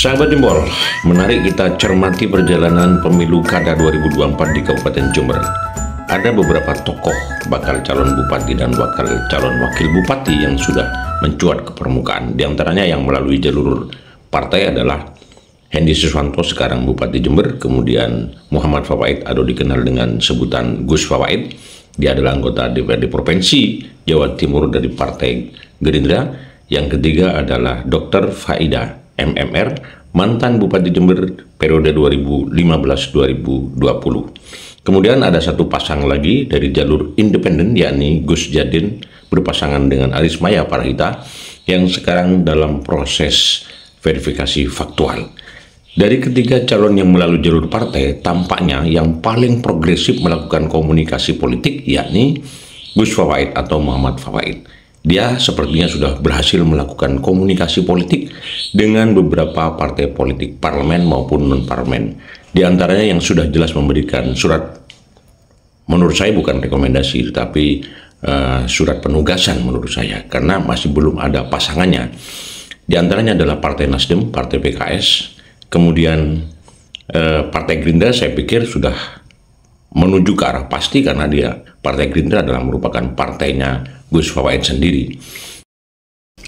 Sahabat Jempol, menarik kita cermati perjalanan pemilu Kada 2024 di Kabupaten Jember. Ada beberapa tokoh bakal calon bupati dan bakal calon wakil bupati yang sudah mencuat ke permukaan. Di antaranya yang melalui jalur partai adalah Hendy Suswanto, sekarang Bupati Jember, kemudian Muhammad Fawaid atau dikenal dengan sebutan Gus Fawaid. Dia adalah anggota DPRD Provinsi Jawa Timur dari Partai Gerindra. Yang ketiga adalah Dr. Faida MMR, mantan Bupati Jember periode 2015-2020. Kemudian ada satu pasang lagi dari jalur independen, yakni Gus Jadin berpasangan dengan Aris Maya Parahita yang sekarang dalam proses verifikasi faktual. Dari ketiga calon yang melalui jalur partai, tampaknya yang paling progresif melakukan komunikasi politik yakni Gus Fawaid atau Muhammad Fawaid. Dia sepertinya sudah berhasil melakukan komunikasi politik dengan beberapa partai politik parlemen maupun non-parlemen. Di antaranya yang sudah jelas memberikan surat, menurut saya bukan rekomendasi, tetapi surat penugasan menurut saya, karena masih belum ada pasangannya. Di antaranya adalah Partai Nasdem, Partai PKS, kemudian Partai Gerindra saya pikir sudah menuju ke arah pasti karena Partai Gerindra adalah merupakan partainya Gus Fawaid sendiri.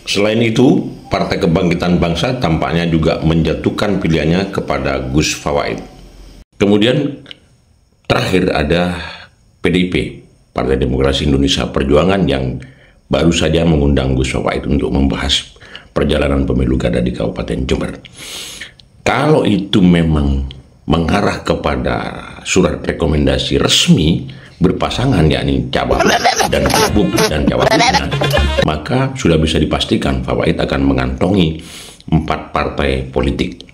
Selain itu, Partai Kebangkitan Bangsa tampaknya juga menjatuhkan pilihannya kepada Gus Fawaid. Kemudian terakhir ada PDIP, Partai Demokrasi Indonesia Perjuangan, yang baru saja mengundang Gus Fawaid untuk membahas perjalanan pemilu kada di Kabupaten Jember. Kalau itu memang mengarah kepada surat rekomendasi resmi berpasangan, yakni cawapres dan cawagup dan cawagupnya, maka sudah bisa dipastikan Fawaid akan mengantongi 4 partai politik.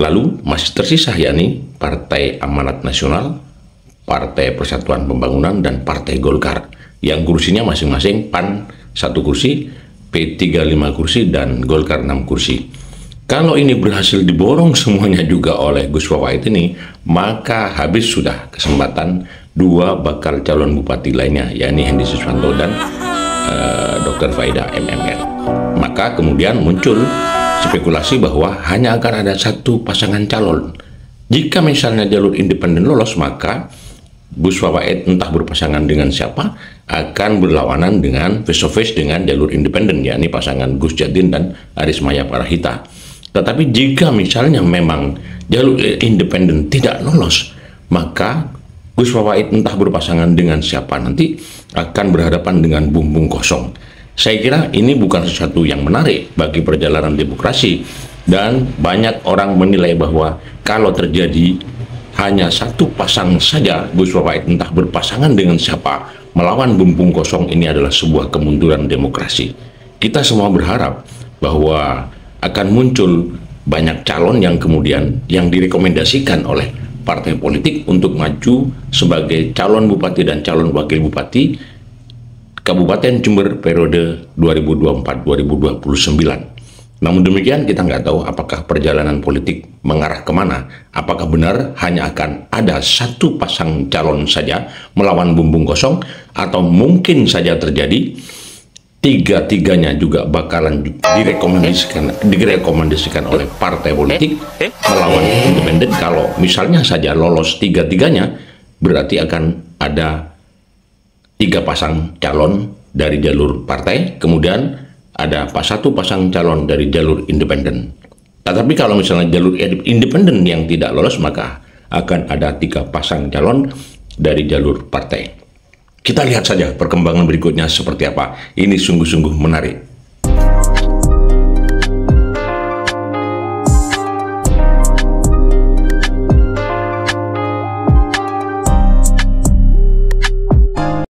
Lalu masih tersisa yakni Partai Amanat Nasional, Partai Persatuan Pembangunan, dan Partai Golkar yang kursinya masing-masing PAN 1 kursi, P3 5 kursi, dan Golkar 6 kursi. Kalau ini berhasil diborong semuanya juga oleh Gus Fawaid ini, maka habis sudah kesempatan 2 bakal calon bupati lainnya, yakni Hendy Suswanto dan Dr. Faida MMR. Maka kemudian muncul spekulasi bahwa hanya akan ada 1 pasangan calon. Jika misalnya jalur independen lolos, maka Gus Fawaid entah berpasangan dengan siapa akan berlawanan dengan face to face dengan jalur independen, yakni pasangan Gus Jadin dan Aris Maya Parahita. Tetapi jika misalnya memang jalur independen tidak lolos, maka Gus Fawaid entah berpasangan dengan siapa nanti akan berhadapan dengan bumbung kosong. Saya kira ini bukan sesuatu yang menarik bagi perjalanan demokrasi, dan banyak orang menilai bahwa kalau terjadi hanya 1 pasang saja Gus Fawaid entah berpasangan dengan siapa melawan bumbung kosong, ini adalah sebuah kemunduran demokrasi. Kita semua berharap bahwa akan muncul banyak calon yang kemudian yang direkomendasikan oleh partai politik untuk maju sebagai calon bupati dan calon wakil bupati Kabupaten Jember periode 2024-2029. Namun demikian kita nggak tahu apakah perjalanan politik mengarah kemana. Apakah benar hanya akan ada 1 pasang calon saja melawan bumbung kosong, atau mungkin saja terjadi 3-tiganya juga bakalan direkomendasikan oleh partai politik melawan independen. Kalau misalnya saja lolos 3-tiganya, berarti akan ada 3 pasang calon dari jalur partai, kemudian ada 1 pasang calon dari jalur independen. Tetapi kalau misalnya jalur independen yang tidak lolos, maka akan ada 3 pasang calon dari jalur partai. Kita lihat saja perkembangan berikutnya seperti apa. Ini sungguh-sungguh menarik.